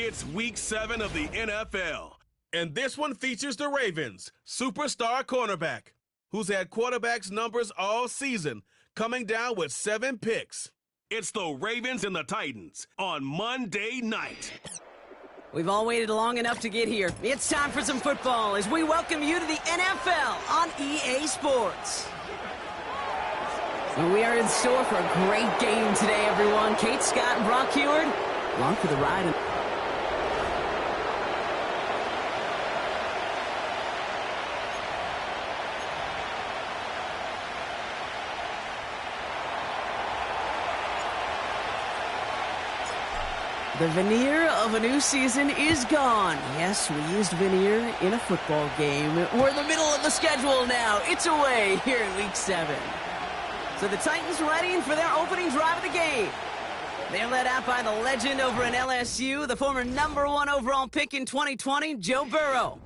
It's Week 7 of the NFL, and this one features the Ravens' superstar cornerback, who's had quarterbacks numbers all season, coming down with 7 picks. It's the Ravens and the Titans on Monday night. We've all waited long enough to get here. It's time for some football as we welcome you to the NFL on EA Sports. Well, we are in store for a great game today, everyone. Kate, Scott, and Brock Heward, along for the ride. The veneer of a new season is gone. Yes, we used veneer in a football game. We're in the middle of the schedule now. It's away here in Week 7. So the Titans ready for their opening drive of the game. They're led out by the legend over in LSU, the former #1 overall pick in 2020, Joe Burrow.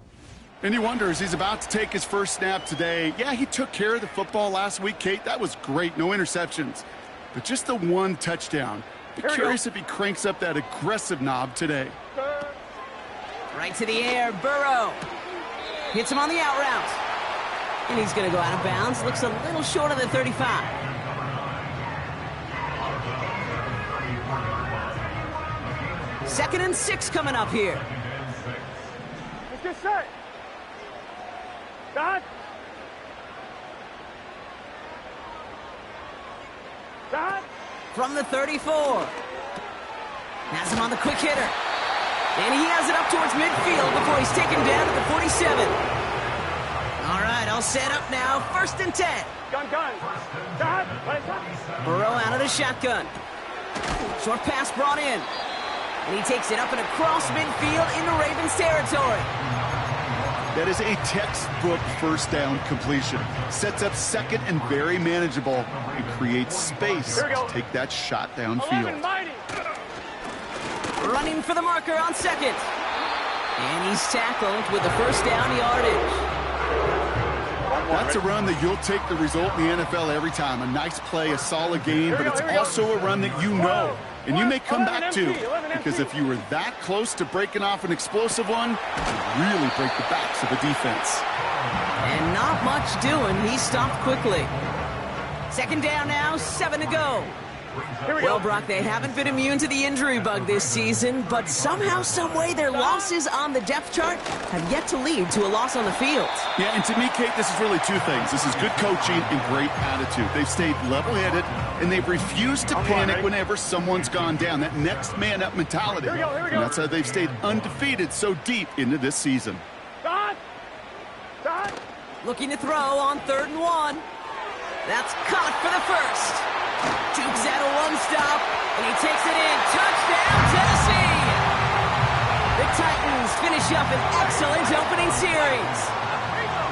And he wonders, he's about to take his first snap today. Yeah, he took care of the football last week, Kate. That was great. No interceptions. But just the one touchdown. Be curious if he cranks up that aggressive knob today. Right to the air, Burrow. Hits him on the out route. And he's going to go out of bounds. Looks a little short of the 35. Second and 6 coming up here. Let's get set. Dad. Dad. From the 34. Has him on the quick hitter. And he has it up towards midfield before he's taken down at the 47. All right, all set up now. First and 10. Gun. Dad. Burrow out of the shotgun. Short pass brought in. And he takes it up and across midfield into Ravens territory. That is a textbook first down completion. Sets up second and very manageable and creates space to take that shot downfield. Running for the marker on second. And he's tackled with the first down yardage. That's a run that you'll take the result in the NFL every time. A nice play, a solid game, but it's also a run that you know. And you may come back to, because if you were that close to breaking off an explosive one, you really break the backs of the defense. And not much doing. He stopped quickly. Second down now, 7 to go. Well, Brock, they haven't been immune to the injury bug this season, but somehow, someway, their losses on the depth chart have yet to lead to a loss on the field. Yeah, and to me, Kate, this is really two things. This is good coaching and great attitude. They've stayed level-headed, and they've refused to panic whenever someone's gone down. That next man up mentality. Here we go. And that's how they've stayed undefeated so deep into this season. Dad. Looking to throw on 3rd and 1. That's caught for the first. Jukes out a one-stop, and he takes it in. Touchdown, Tennessee! The Titans finish up an excellent opening series.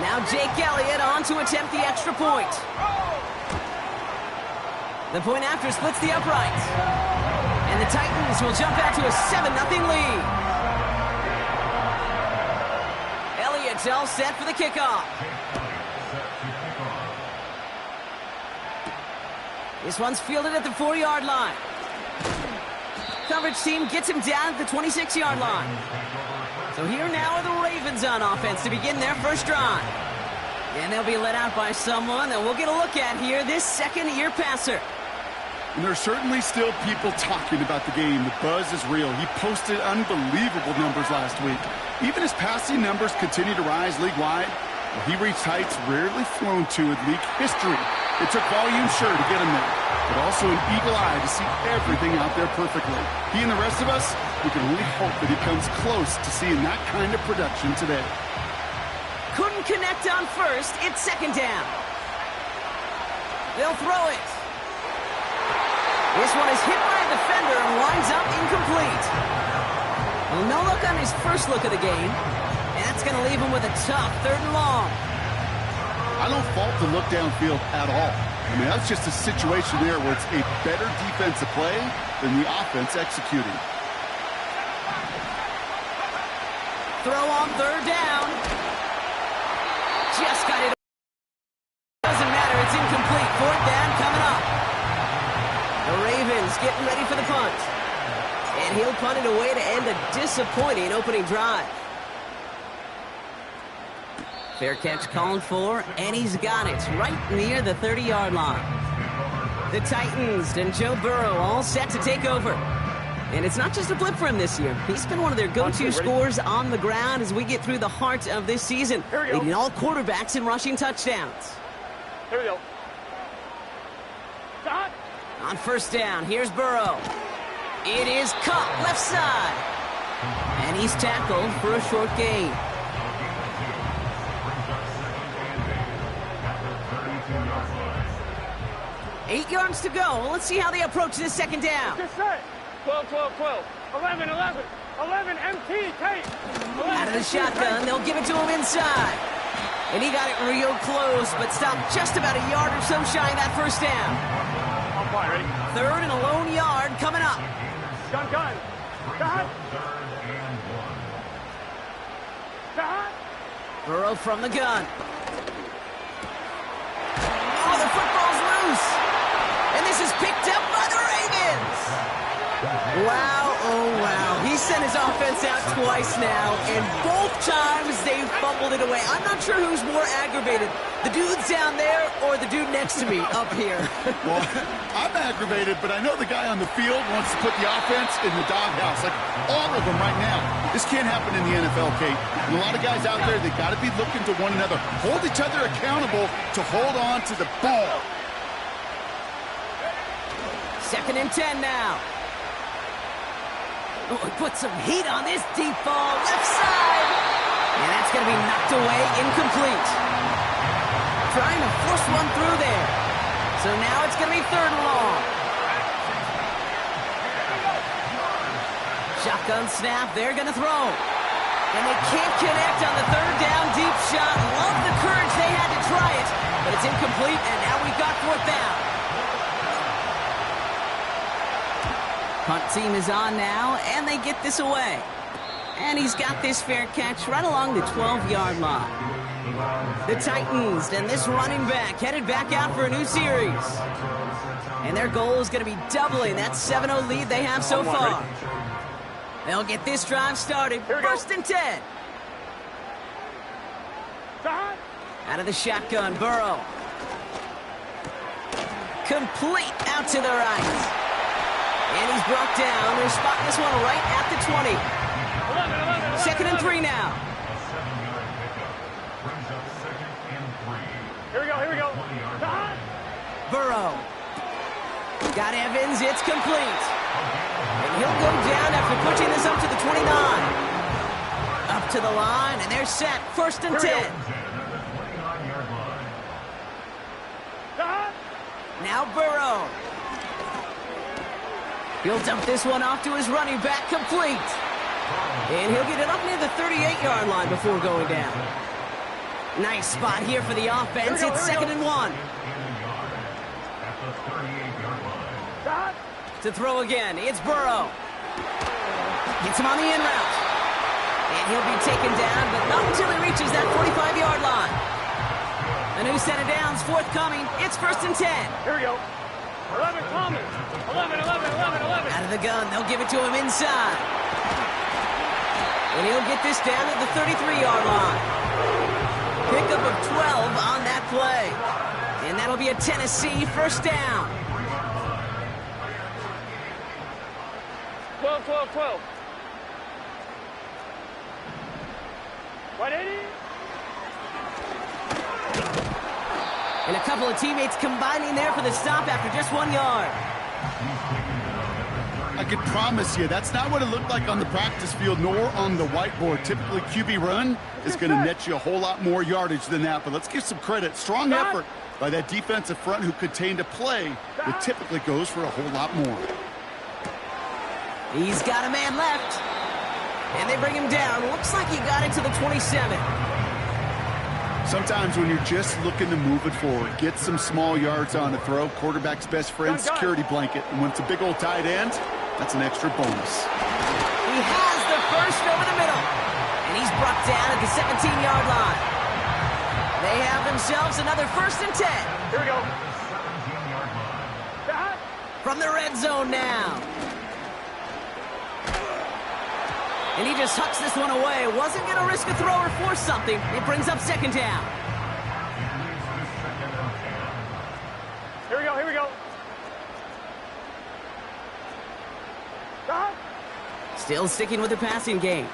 Now Jake Elliott on to attempt the extra point. The point after splits the uprights. And the Titans will jump out to a 7-0 lead. Elliott's all set for the kickoff. This one's fielded at the 4-yard line. Coverage team gets him down at the 26-yard line. So here now are the Ravens on offense to begin their first drive. And they'll be let out by someone that we'll get a look at here, this second-year passer. And there's certainly still people talking about the game. The buzz is real. He posted unbelievable numbers last week. Even his passing numbers continue to rise league-wide. Well, he reached heights rarely flown to in league history. It took volume, sure, to get him there, but also an eagle eye to see everything out there perfectly. He and the rest of us, we can only hope that he comes close to seeing that kind of production today. Couldn't connect on first. It's second down. They'll throw it. This one is hit by a defender and winds up incomplete. Well, no look on his first look of the game. And that's going to leave him with a tough 3rd and long. I don't fault the look downfield at all. I mean, that's just a situation there where it's a better defensive play than the offense executing. Throw on 3rd down. Just got it. Doesn't matter, it's incomplete. 4th down coming up. The Ravens getting ready for the punt. And he'll punt it away to end a disappointing opening drive. Fair catch called for, and he's got it right near the 30-yard line. The Titans and Joe Burrow all set to take over. And it's not just a blip for him this year. He's been one of their go-to scorers on the ground as we get through the heart of this season, leading all quarterbacks in rushing touchdowns. Here we go. Stop. On first down, here's Burrow. It is caught left side. And he's tackled for a short gain. Eight yards to go. Let's see how they approach this second down. Just set. 12, 12, 12. 11, 11. 11, MT, take. 11, Out of the shotgun, they'll give it to him inside. And he got it real close, but stopped just about a yard or so shy of that first down. On fire, ready? Third and a lone yard coming up. Gun. Stop. Stop. Burrow from the gun. Oh, the football's loose. And this is picked up by the Ravens. Wow, oh wow. He sent his offense out twice now, and both times they fumbled it away. I'm not sure who's more aggravated, the dudes down there or the dude next to me up here. Well, I'm aggravated, but I know the guy on the field wants to put the offense in the doghouse, like all of them right now. This can't happen in the NFL, Kate. And a lot of guys out there, they got to be looking to one another, hold each other accountable to hold on to the ball. 2nd and 10 now. Oh, he put some heat on this deep ball, left side. And that's going to be knocked away, incomplete. Trying to force one through there. So now it's going to be 3rd and long. Shotgun snap, they're going to throw. And they can't connect on the 3rd down deep shot. Love the courage they had to try it, but it's incomplete, and now we've got 4th down. Punt team is on now, and they get this away. And he's got this fair catch right along the 12-yard line. The Titans and this running back headed back out for a new series. And their goal is going to be doubling that 7-0 lead they have so far. They'll get this drive started. 1st and 10. Stop. Out of the shotgun, Burrow. Complete out to the right. And he's brought down. They're spotting this one right at the 20. 2nd and 3 now. Here we go. Stop. Burrow. Got Evans. It's complete. And he'll go down after pushing this up to the 29. Up to the line, and they're set. 1st and 10. Stop. Now Burrow. He'll dump this one off to his running back, complete. And he'll get it up near the 38-yard line before going down. Nice spot here for the offense. It's 2nd and 1. Stop. To throw again, it's Burrow. Gets him on the in route. And he'll be taken down, but not until he reaches that 45-yard line. A new set of downs forthcoming. It's 1st and 10. Here we go. 11 Thomas. 11. Out of the gun, they'll give it to him inside. And he'll get this down at the 33-yard line. Pickup of 12 on that play. And that'll be a Tennessee 1st down. 12. 180. And a couple of teammates combining there for the stop after just 1 yard. I can promise you, that's not what it looked like on the practice field nor on the whiteboard. Typically, QB run is going to net you a whole lot more yardage than that. But let's give some credit. Strong effort by that defensive front who contained a play that typically goes for a whole lot more. He's got a man left. And they bring him down. Looks like he got it to the 27. Sometimes when you're just looking to move it forward, get some small yards on a throw, quarterback's best friend, security blanket. And when it's a big old tight end, that's an extra bonus. He has the first over the middle. And he's brought down at the 17-yard line. They have themselves another 1st and 10. Here we go. Stop. From the red zone now. And he just hucks this one away. Wasn't going to risk a throw or force something. It brings up second down. Here we go, here we go. Stop. Still sticking with the passing game.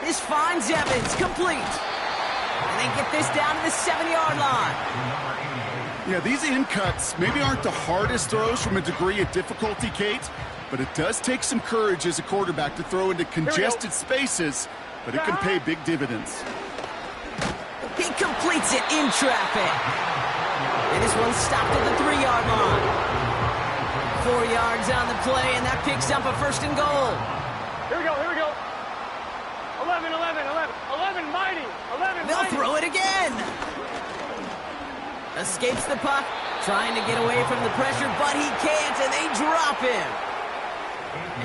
This finds Evans, complete. And they get this down to the 7-yard line. Yeah, these in cuts maybe aren't the hardest throws from a degree of difficulty, Kate, but it does take some courage as a quarterback to throw into congested spaces, but it can pay big dividends. He completes it in traffic. And this one's stopped at the 3-yard line. 4 yards on the play, and that picks up a first and goal. Here we go, here we go. 11, 11, 11, 11 mighty, 11 They'll mighty. throw it again. Escapes the puck, trying to get away from the pressure, but he can't, and they drop him.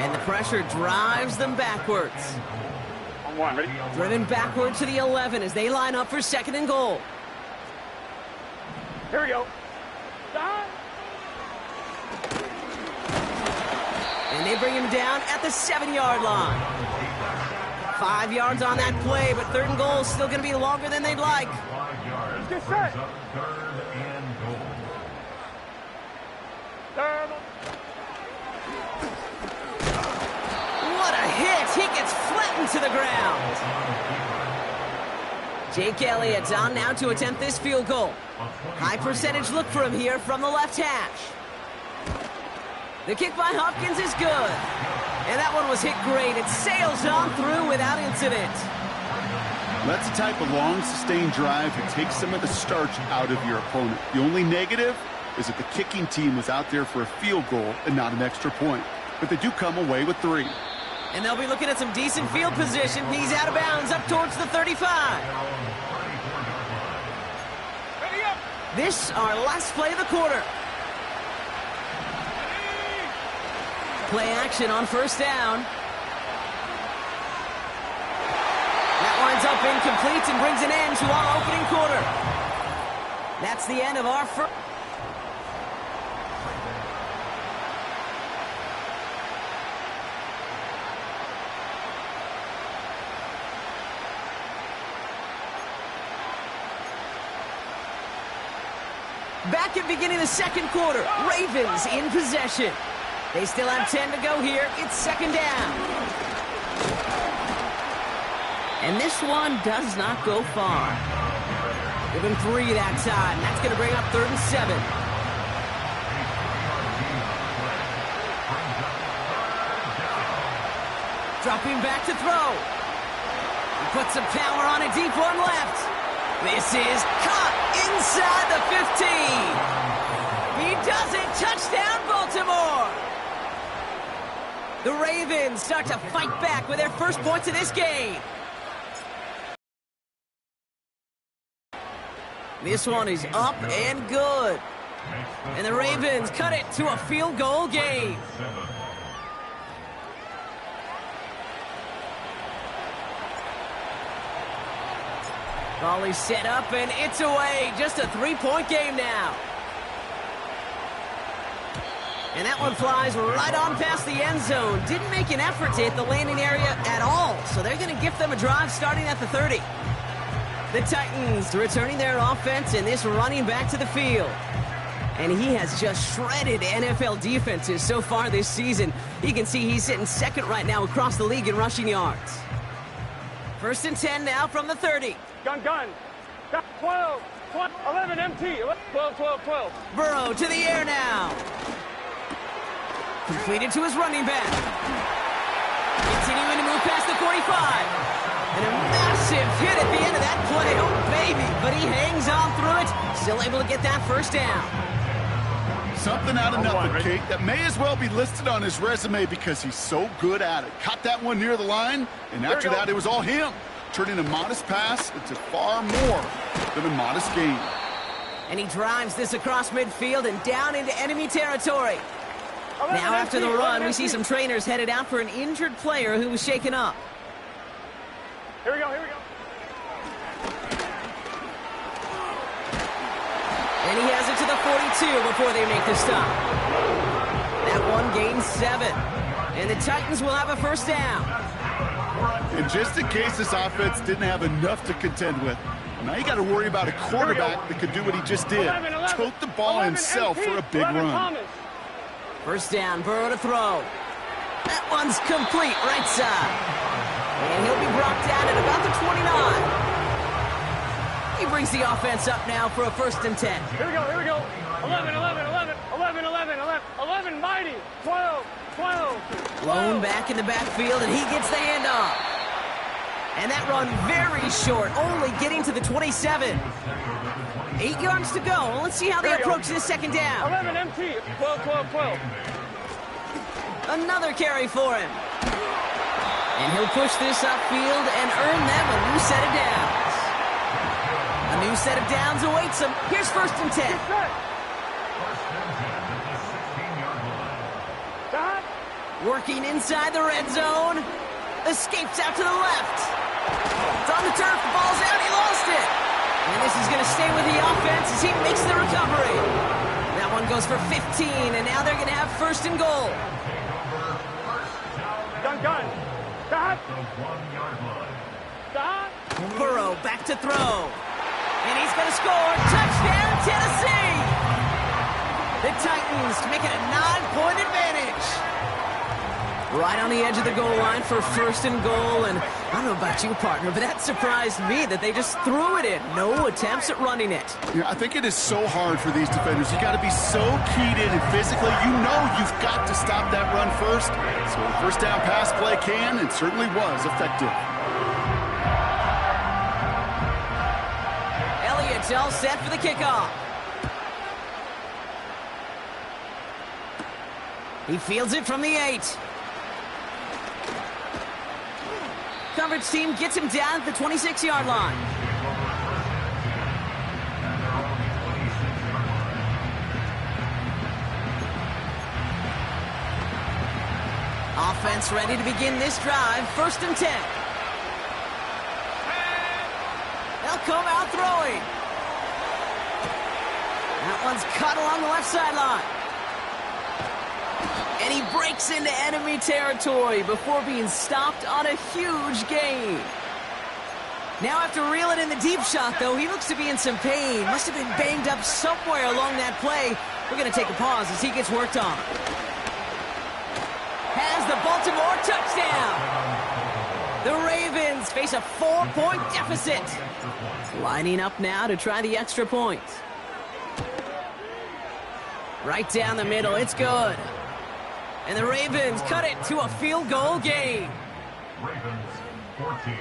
And the pressure drives them backwards. On one, ready? Driven backward to the 11 as they line up for second and goal. Here we go. Stop. And they bring him down at the 7-yard line. 5 yards on that play, but third and goal is still going to be longer than they'd like. Get set. Third. What a hit! He gets flattened to the ground. Jake Elliott on now to attempt this field goal. High percentage look for him here from the left hash. The kick by Hopkins is good. And that one was hit great. It sails on through without incident. That's the type of long, sustained drive that takes some of the starch out of your opponent. The only negative is that the kicking team was out there for a field goal and not an extra point. But they do come away with 3. And they'll be looking at some decent field position. He's out of bounds up towards the 35. Ready up. This our last play of the quarter. Play action on first down. That winds up incomplete and brings an end to our opening quarter. That's the end of our first. Back at beginning of the second quarter, Ravens in possession. They still have 10 to go here. It's second down. And this one does not go far. Give him 3 that time. That's going to bring up 3rd and 7. Dropping back to throw. He puts some power on a deep one left. This is caught inside the 15. He does it. Touchdown, Baltimore. The Ravens start to fight back with their first points of this game. This one is up and good. And the Ravens cut it to a field goal game. Volley set up and it's away. Just a 3-point game now. And that one flies right on past the end zone. Didn't make an effort to hit the landing area at all. So they're going to gift them a drive starting at the 30. The Titans returning their offense and this running back to the field. And he has just shredded NFL defenses so far this season. You can see he's sitting second right now across the league in rushing yards. 1st and 10 now from the 30. Gun. 12, 11 MT. 12. Burrow to the air now. Completed to his running back. Continuing to move past the 45. And a massive hit at the end of that play. Oh, baby. But he hangs on through it. Still able to get that first down. Something out of nothing, Kate, that may as well be listed on his resume because he's so good at it. Caught that one near the line, and after that, it was all him. Turning a modest pass into far more than a modest gain. And he drives this across midfield and down into enemy territory. Now after the run, we see some trainers headed out for an injured player who was shaken up. Here we go. And he has it to the 42 before they make the stop. That one gains 7. And the Titans will have a first down. And just in case this offense didn't have enough to contend with, now you got to worry about a quarterback that could do what he just did. Tote the ball himself for a big run. First down, Burrow to throw. That one's complete, right side. And he'll be brought down at about the 29. He brings the offense up now for a 1st and 10. Here we go. 11, mighty. 12. Blown back in the backfield, and he gets the handoff. And that run very short, only getting to the 27. 8 yards to go. Let's see how they approach this 2nd down. 11 MT. 12. Another carry for him. And he'll push this upfield and earn them a new set of downs. A new set of downs awaits him. Here's 1st and 10. Working inside the red zone. Escapes out to the left. It's on the turf. The ball's out. He lost it. And this is going to stay with the offense as he makes the recovery. That one goes for 15, and now they're going to have 1st and goal. Gun. Stop. Burrow back to throw. And he's going to score. Touchdown, Tennessee. The Titans to make it a 9-point advantage. Right on the edge of the goal line for 1st and goal. And I don't know about you, partner, but that surprised me that they just threw it in. No attempts at running it. Yeah, I think it is so hard for these defenders. You got to be so keyed in and physically. You know you've got to stop that run first. So a 1st down pass play can and certainly was effective. Elliott's all set for the kickoff. He fields it from the 8. Coverage team gets him down at the 26-yard line. Offense ready to begin this drive. 1st and 10. They'll come out throwing. That one's cut along the left sideline. And he breaks into enemy territory before being stopped on a huge gain. Now after reeling in the deep shot, though, he looks to be in some pain. Must have been banged up somewhere along that play. We're going to take a pause as he gets worked on. Has the Baltimore touchdown. The Ravens face a 4-point deficit. Lining up now to try the extra point. Right down the middle, it's good. And the Ravens cut it to a field goal game. Ravens 14.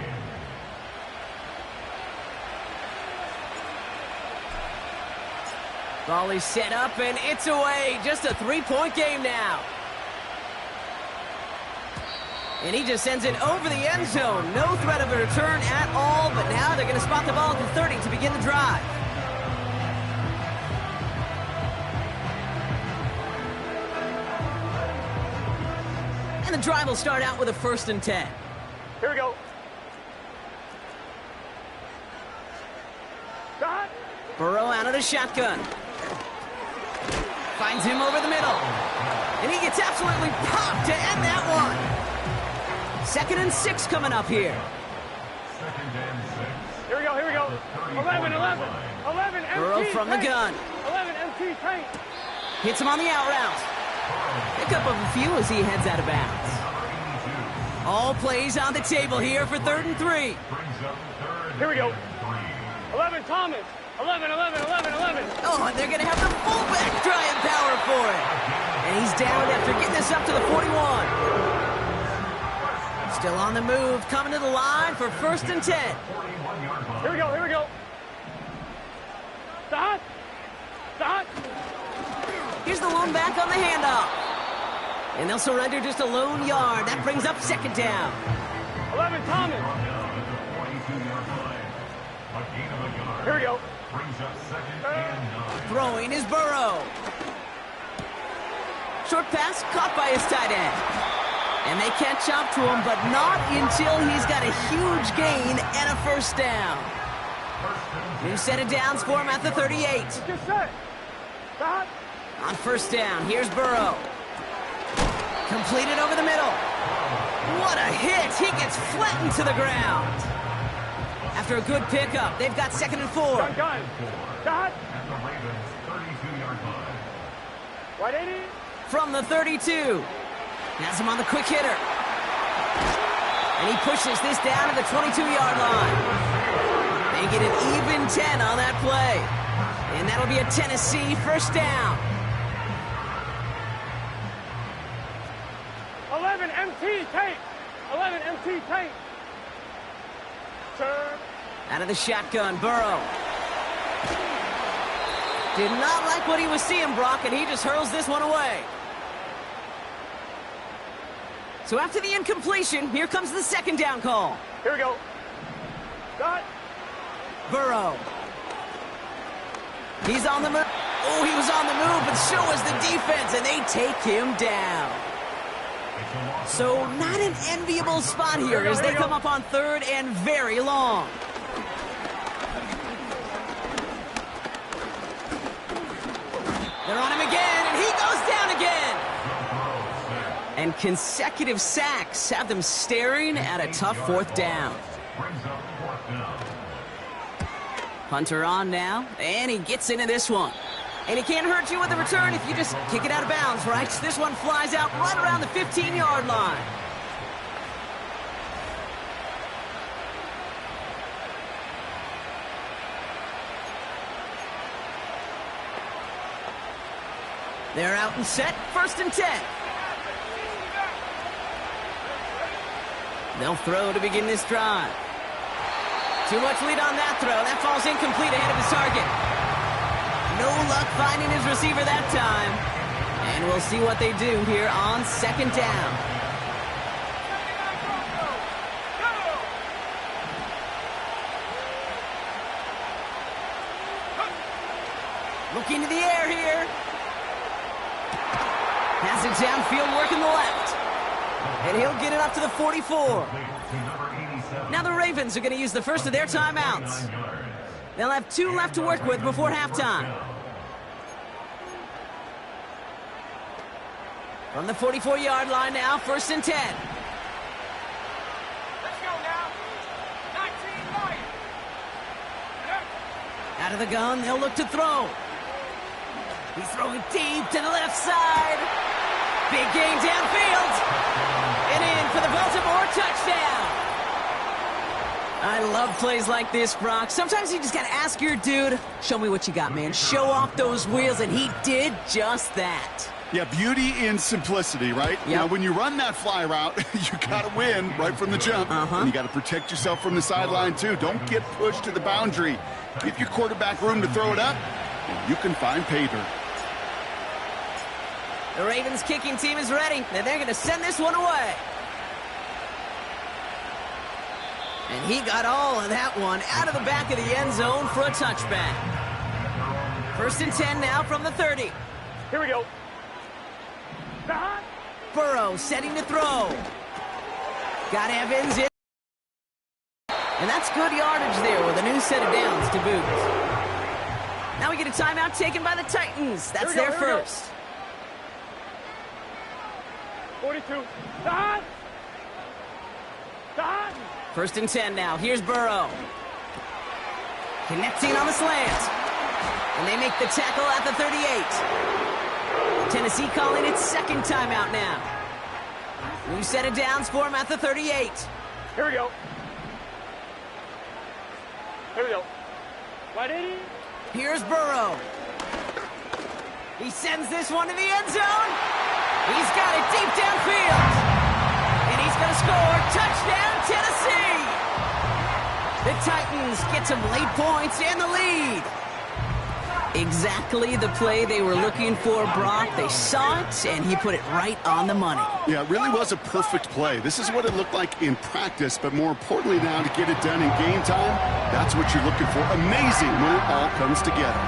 Ball is set up and it's away. Just a 3-point game now. And he just sends it over the end zone. No threat of a return at all, but now they're going to spot the ball at the 30 to begin the drive. And the drive will start out with a 1st and 10. Here we go. Stop. Burrow out of the shotgun. Finds him over the middle. And he gets absolutely popped to end that one. 2nd and 6 coming up here. Here we go. 11 MT. Burrow from the gun. 11 MT tank. Hits him on the out route. Pickup of a few as he heads out of bounds. All plays on the table here for 3rd and 3. Here we go. 11 Thomas. 11. Oh, and they're going to have the fullback trying power for it. And he's down after getting this up to the 41. Still on the move, coming to the line for 1st and 10. Here we go. Stop. Here's the lone back on the handoff. And they'll surrender just a lone yard. That brings up 2nd down. 11 Thomas. Here we go. Throwing is Burrow. Short pass caught by his tight end. And they catch up to him, but not until he's got a huge gain and a 1st down. New set of downs for him at the 38. Just set. Stop. On 1st down, here's Burrow. Completed over the middle. What a hit! He gets flattened to the ground. After a good pickup, they've got 2nd and 4. Gun. Dot. At the Ravens' 32-yard line. Right 80. From the 32. Has him on the quick hitter. And he pushes this down to the 22-yard line. They get an even 10 on that play. And that'll be a Tennessee first down. 11 MT tape. 11 MT tape. Turn. Out of the shotgun, Burrow. Did not like what he was seeing, Brock, and he just hurls this one away. So after the incompletion, here comes the 2nd down call. Here we go. Dot. Burrow. He's on the move. Oh, he was on the move, but so was the defense, and they take him down. So not an enviable spot here as they come up on 3rd and very long. They're on him again, and he goes down again. And consecutive sacks have them staring at a tough 4th down. Hunter on now, and he gets into this one. And it can't hurt you with the return if you just kick it out of bounds, right? This one flies out right around the 15-yard line. They're out and set, 1st and 10. They'll throw to begin this drive. Too much lead on that throw. That falls incomplete ahead of his target. No luck finding his receiver that time. And we'll see what they do here on 2nd down. Looking to the air here. Has it downfield, working the left. And he'll get it up to the 44. Now the Ravens are going to use the first of their timeouts. They'll have 2 left to work with before halftime. From the 44-yard line now, 1st and 10. Let's go now. 19-9. Out of the gun, they'll look to throw. He's throwing deep to the left side. Big gain downfield. And in for the Baltimore touchdown. I love plays like this, Brock. Sometimes you just got to ask your dude, show me what you got, man. Show off those wheels, and he did just that. Yeah, beauty in simplicity, right? Yep. You know, when you run that fly route, you got to win right from the jump. And you got to protect yourself from the sideline, too. Don't get pushed to the boundary. Give your quarterback room to throw it up, and you can find pay dirt. The Ravens kicking team is ready, and they're going to send this one away. And he got all of that one out of the back of the end zone for a touchback. 1st and 10 now from the 30. Here we go. Dot. Burrow setting to throw. Got Evans in. And that's good yardage there with a new set of downs to boot. Now we get a timeout taken by the Titans. That's their first. 42. Dot. Dot. 1st and 10 now. Here's Burrow. Connecting on the slant. And they make the tackle at the 38. Tennessee calling its 2nd timeout now. New set of downs for him at the 38. Here we go. Here we go. Right 80. Here's Burrow. He sends this one to the end zone. He's got it deep downfield. And he's going to score. Touchdown, Tennessee. The Titans get some late points in the lead. Exactly the play they were looking for, Brock. They saw it, and he put it right on the money. Yeah, it really was a perfect play. This is what it looked like in practice, but more importantly now to get it done in game time, that's what you're looking for. Amazing when it all comes together.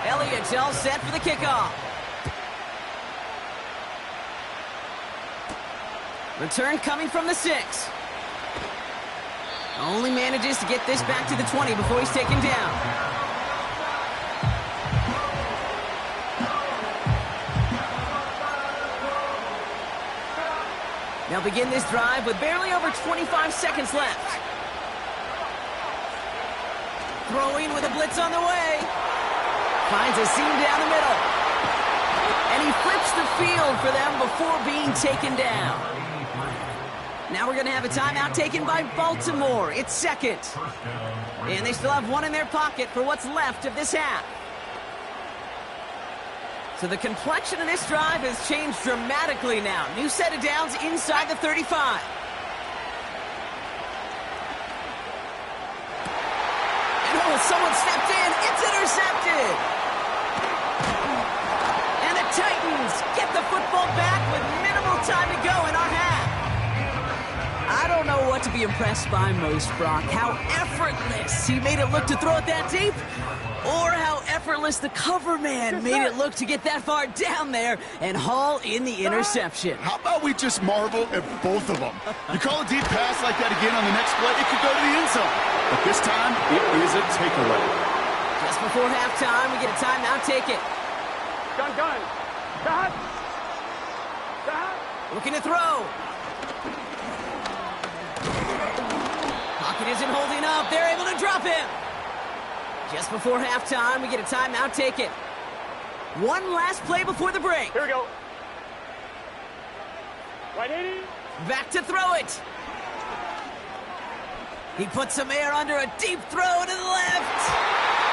Elliott's all set for the kickoff. Return coming from the 6. Only manages to get this back to the 20 before he's taken down. They'll begin this drive with barely over 25 seconds left. Throwing with a blitz on the way. Finds a seam down the middle. And he flips the field for them before being taken down. Now we're going to have a timeout taken by Baltimore. It's second. And they still have one in their pocket for what's left of this half. So the complexion of this drive has changed dramatically now. New set of downs inside the 35. And oh, someone stepped in. It's intercepted. And the Titans get the football back with minimal time to go in our half. I don't know what to be impressed by most, Brock. How effortless he made it look to throw it that deep, or how effortless the cover man made it look to get that far down there and haul in the interception. How about we just marvel at both of them? You call a deep pass like that again on the next play, it could go to the end zone. But this time, it is a takeaway. Just before halftime, we get a timeout. Take it. Gun. Stop. Looking to throw. Pocket isn't holding up. They're able to drop him. Just before halftime, we get a timeout. Take it. One last play before the break. Here we go. Right 80. Back to throw it. He puts some air under a deep throw to the left.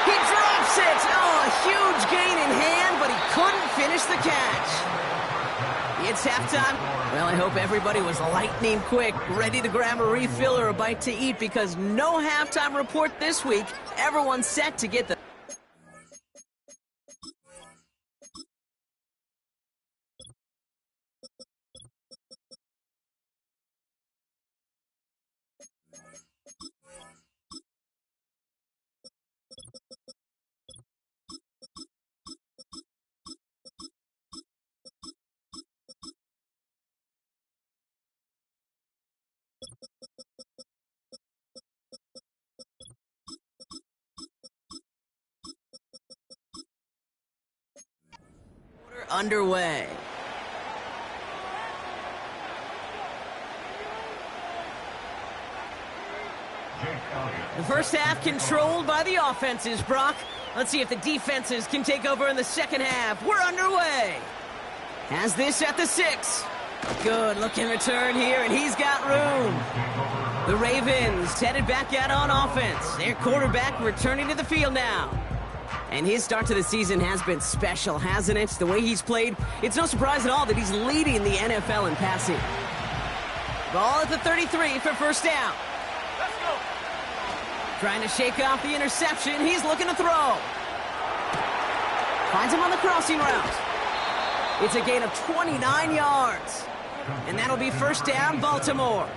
He drops it. Oh, a huge gain in hand, but he couldn't finish the catch. It's halftime. Well, I hope everybody was lightning quick, ready to grab a refill or a bite to eat, because no halftime report this week. Everyone's set to get the... underway. The first half controlled by the offenses, Brock. Let's see if the defenses can take over in the second half. We're underway. Has this at the 6. Good looking return here, and he's got room. The Ravens headed back out on offense. Their quarterback returning to the field now. And his start to the season has been special, hasn't it? The way he's played, it's no surprise at all that he's leading the NFL in passing. Ball at the 33 for first down. Let's go. Trying to shake off the interception. He's looking to throw. Finds him on the crossing route. It's a gain of 29 yards. And that'll be first down, Baltimore.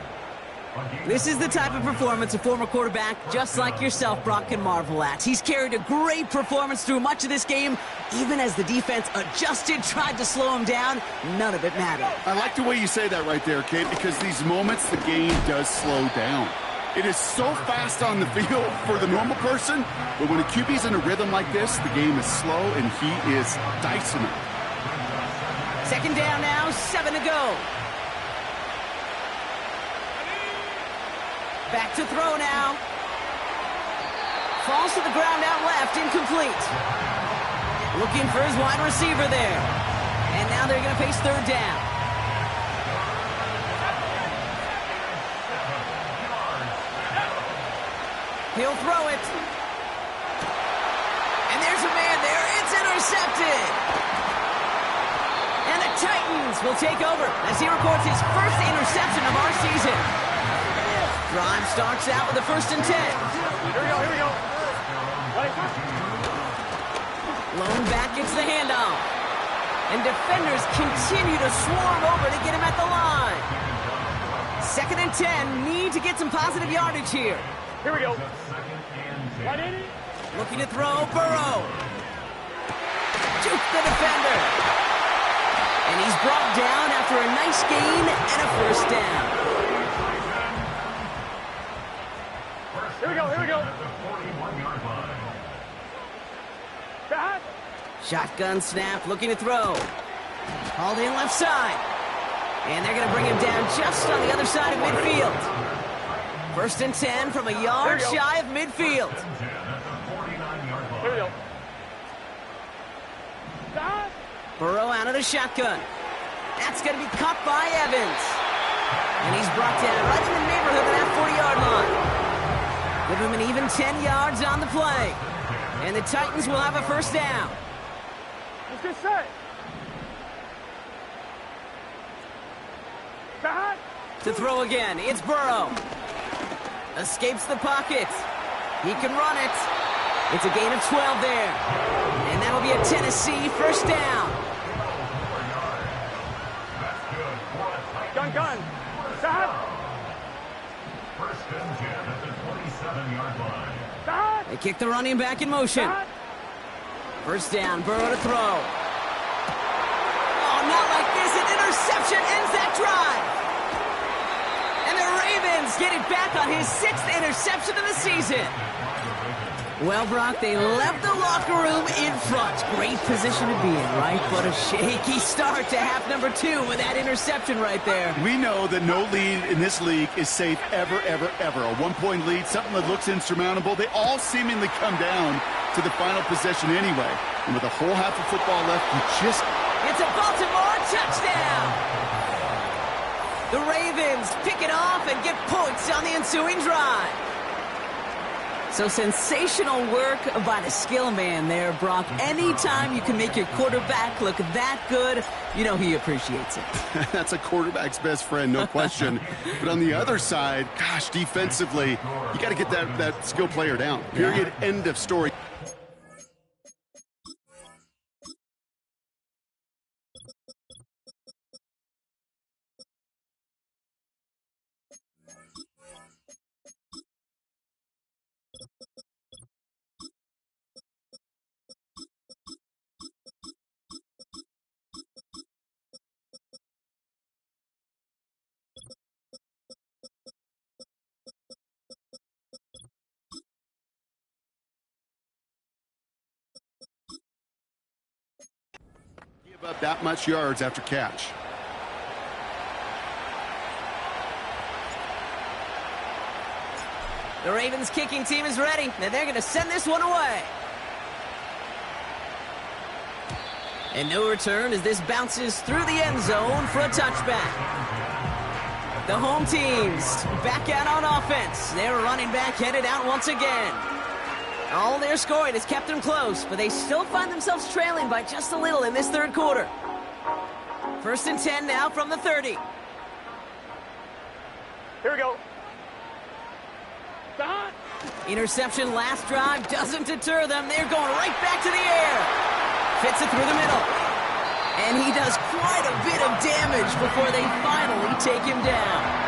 This is the type of performance a former quarterback just like yourself, Brock, can marvel at. He's carried a great performance through much of this game. Even as the defense adjusted, tried to slow him down, none of it mattered. I like the way you say that right there, Kate, because these moments the game does slow down. It is so fast on the field for the normal person, but when a QB's in a rhythm like this, the game is slow and he is dicing it. Second down now, 7 to go. Back to throw now. Falls to the ground out left, incomplete. Looking for his wide receiver there. And now they're going to face third down. He'll throw it. And there's a man there. It's intercepted. And the Titans will take over as he records his first interception of our season. Drive starts out with a 1st and 10. Here we go. Right. Lone back gets the handoff. And defenders continue to swarm over to get him at the line. 2nd and 10. Need to get some positive yardage here. Here we go. Right 80. Looking to throw, Burrow. Juke the defender. And he's brought down after a nice gain and a first down. Here we go. Shotgun snap, looking to throw. Hauled in left side. And they're going to bring him down just on the other side of midfield. 1st and 10 from a yard shy of midfield. Here we go. Burrow out of the shotgun. That's going to be caught by Evans. And he's brought down right in the neighborhood of that 40-yard line. Give him an even 10 yards on the play. And the Titans will have a 1st down. Let's get set. Back. To throw again, it's Burrow. Escapes the pocket. He can run it. It's a gain of 12 there. And that'll be a Tennessee 1st down. Gun. Back. 1st and 10 at the 27-yard line. Back. They kick the running back in motion. Back. 1st down, Burrow to throw. Oh, not like this. An interception ends that drive. And the Ravens get it back on his 6th interception of the season. Well, Brock, they left the locker room in front. Great position to be in, right? But a shaky start to half number 2 with that interception right there. We know that no lead in this league is safe ever. A 1-point lead, something that looks insurmountable. They all seemingly come down to the final possession anyway. And with a whole half of football left, you just... It's a Baltimore touchdown! The Ravens pick it off and get points on the ensuing drive. So sensational work by the skill man there, Brock. Anytime you can make your quarterback look that good, you know he appreciates it. That's a quarterback's best friend, no question. But on the other side, gosh, defensively, you got to get that skill player down. Period. Yeah. End of story. Give up that much yards after catch. The Ravens kicking team is ready, and they're going to send this one away. And no return as this bounces through the end zone for a touchback. The home teams back out on offense. Their running back headed out once again. All their scoring has kept them close, but they still find themselves trailing by just a little in this 3rd quarter. 1st and 10 now from the 30. Here we go. Back. Interception last drive doesn't deter them. They're going right back to the air. Fits it through the middle. And he does quite a bit of damage before they finally take him down.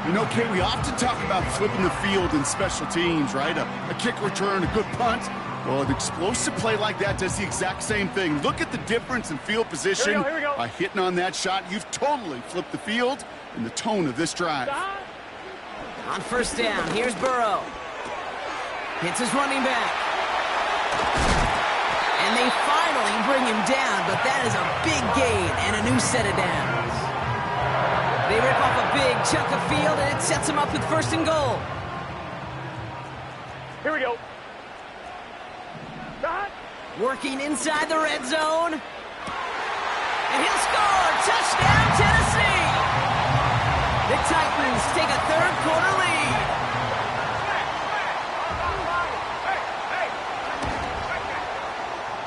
You know, Kate, we often talk about flipping the field in special teams, right? A kick return, a good punt. Well, an explosive play like that does the exact same thing. Look at the difference in field position. Here we go. By hitting on that shot, you've totally flipped the field and the tone of this drive. On 1st down, here's Burrow. Hits his running back. And they finally bring him down, but that is a big gain and a new set of downs. They rip off a big chunk of field, and it sets them up with 1st and goal. Here we go. Back. Working inside the red zone. And he'll score! Touchdown, Tennessee! The Titans take a 3rd quarter lead.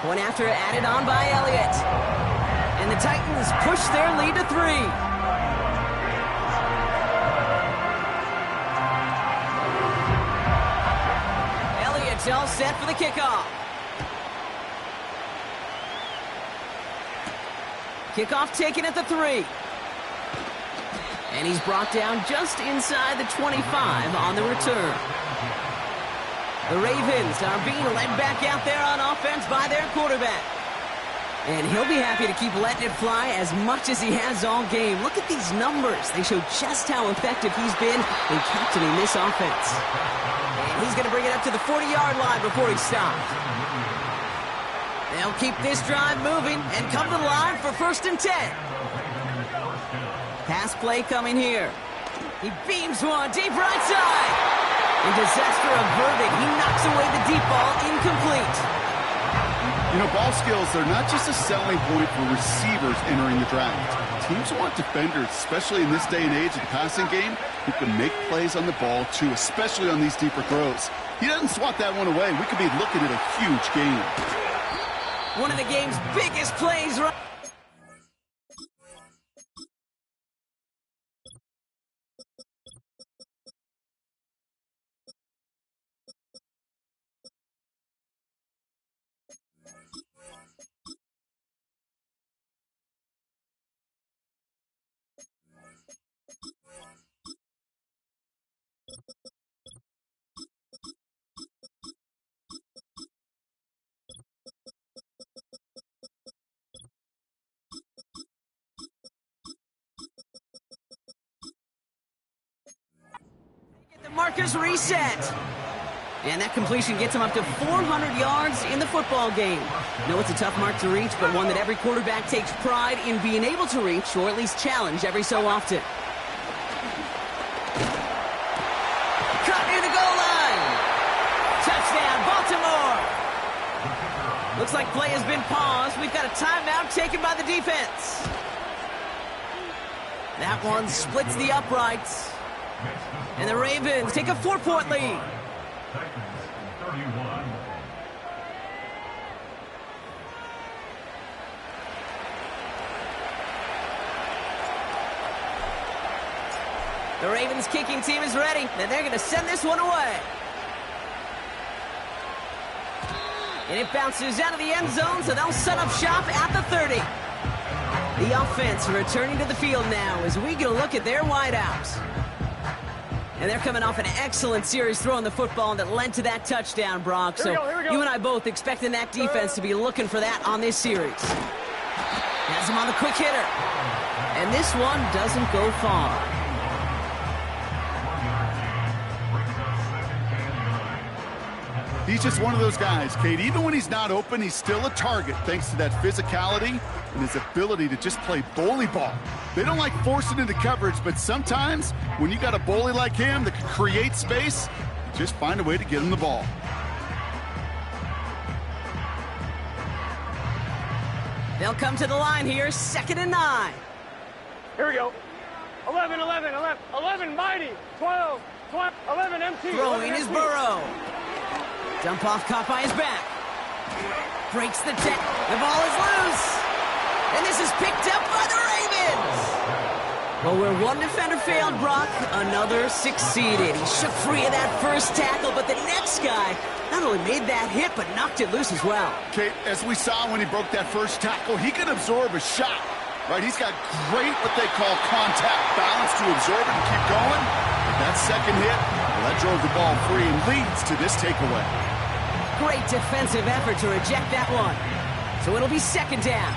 Point after added on by Elliott. And the Titans push their lead to 3. All set for the kickoff. Kickoff taken at the 3. And he's brought down just inside the 25 on the return. The Ravens are being led back out there on offense by their quarterback. And he'll be happy to keep letting it fly as much as he has all game. Look at these numbers. They show just how effective he's been in captaining this offense. And he's going to bring it up to the 40-yard line before he stops. They'll keep this drive moving and come to the line for 1st and 10. Pass play coming here. He beams one deep right side. And disaster averted. He knocks away the deep ball, incomplete. You know, ball skills, they're not just a selling point for receivers entering the draft. Teams want defenders, especially in this day and age of the passing game, who can make plays on the ball too, especially on these deeper throws. He doesn't swat that one away. We could be looking at a huge game. One of the game's biggest plays right. The markers reset. And that completion gets him up to 400 yards in the football game. No, it's a tough mark to reach, but one that every quarterback takes pride in being able to reach, or at least challenge every so often. Cut near the goal line. Touchdown, Baltimore. Looks like play has been paused. We've got a timeout taken by the defense. That one splits the uprights. And the Ravens take a 4-point lead. Titans 31. The Ravens kicking team is ready, and they're going to send this one away. And it bounces out of the end zone, so they'll set up shop at the 30. The offense returning to the field now as we get a look at their wideouts. And they're coming off an excellent series throwing the football that led to that touchdown, Brock. So Here we go. you and I both expecting that defense to be looking for that on this series. Has him on the quick hitter. And this one doesn't go far. He's just one of those guys, Kate. Even when he's not open, he's still a target thanks to that physicality and his ability to just play bully ball. They don't like forcing into coverage, but sometimes when you got a bully like him that can create space, you just find a way to get him the ball. They'll come to the line here, 2nd and 9. Here we go. 11, 11, 11, 11 mighty, 12, 12, 11 empty. Throwing is Burrow. Dump off caught by his back. Breaks the tech. The ball is loose. And this is picked up by the Ravens. Well, where one defender failed, Brock, another succeeded. He shook free of that first tackle, but the next guy not only made that hit, but knocked it loose as well. Kate, as we saw when he broke that first tackle, he can absorb a shot, right? He's got great, what they call contact balance to absorb it and keep going. But that second hit, well, that drove the ball free and leads to this takeaway. Great defensive effort to reject that one. So it'll be 2nd down.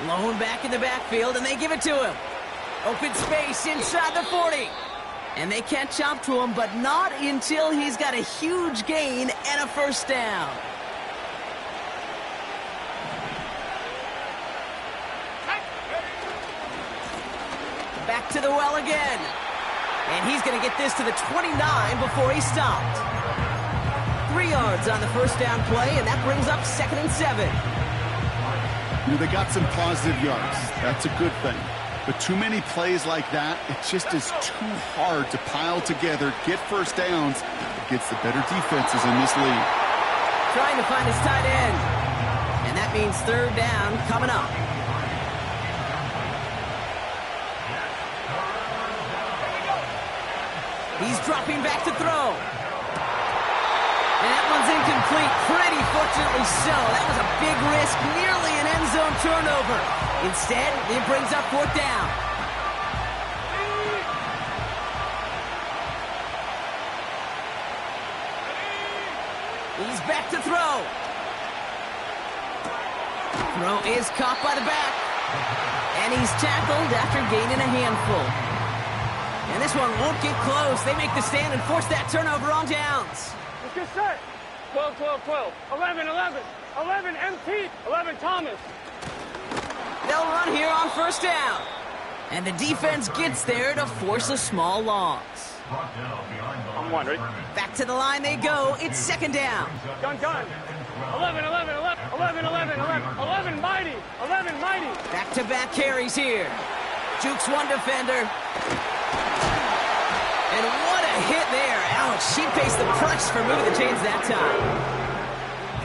Lone back in the backfield, and they give it to him. Open space inside the 40. And they catch up to him, but not until he's got a huge gain and a first down. Back to the well again. And he's going to get this to the 29 before he stopped. 3 yards on the first down play, and that brings up 2nd and 7. You know, they got some positive yards. That's a good thing. But too many plays like that, it just is too hard to pile together, get first downs against the better defenses in this league. Trying to find his tight end. And that means 3rd down coming up. He's dropping back to throw. And that one's incomplete. Pretty fortunately so. That was a big risk, nearly an end zone turnover. Instead, it brings up 4th down. He's back to throw. Throw is caught by the back. And he's tackled after gaining a handful. And this one won't get close. They make the stand and force that turnover on downs. Let's get set. 12, 12, 12. 11, 11. 11, MT. 11, Thomas. They'll run here on first down. And the defense gets there to force a small loss. I'm one, ready? Back to the line they go. It's second down. Gun, gun. 11, 11, 11. 11, 11, 11. 11, mighty. 11, mighty. Back-to-back carries here. Jukes one defender. And what a hit there. Ouch, she faced the press for moving the chains that time.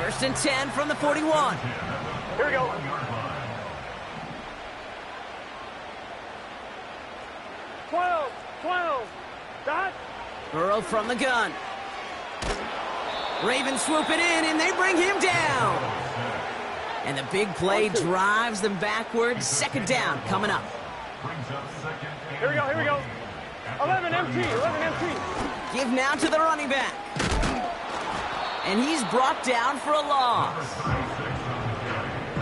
First and 10 from the 41. Here we go. Twelve. Dot. Burrow from the gun. Ravens swoop it in, and they bring him down. And the big play drives them backwards. Second down coming up. Here we go. 11 MT. 11 MT. Give now to the running back. And he's brought down for a loss.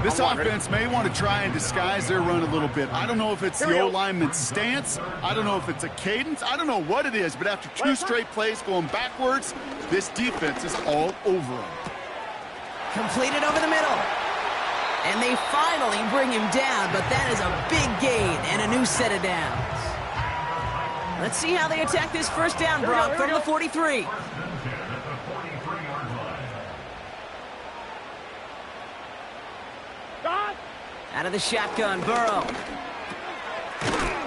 This offense may want to try and disguise their run a little bit. I don't know if it's the O-lineman's stance. I don't know if it's a cadence. I don't know what it is, but after two straight plays going backwards, this defense is all over them. Completed over the middle. And they finally bring him down, but that is a big gain and a new set of downs. Let's see how they attack this first down, Brock, from the 43. Out of the shotgun, Burrow.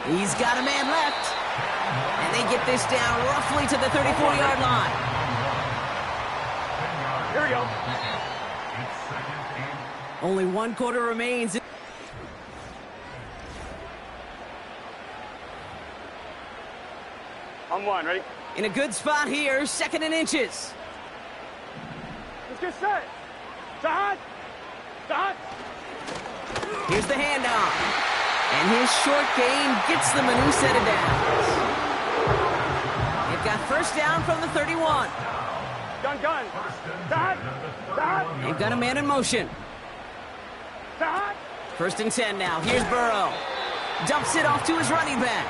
He's got a man left. And they get this down roughly to the 34-yard line. Here we go. Only one quarter remains. I'm one, ready? In a good spot here, second and inches. Let's get set. Dot. Here's the handoff. And his short gain gets them a new set of downs. They've got first down from the 31. Gun. Dot. They've got a man in motion. Dot. First and 10 now. Here's Burrow. Dumps it off to his running back.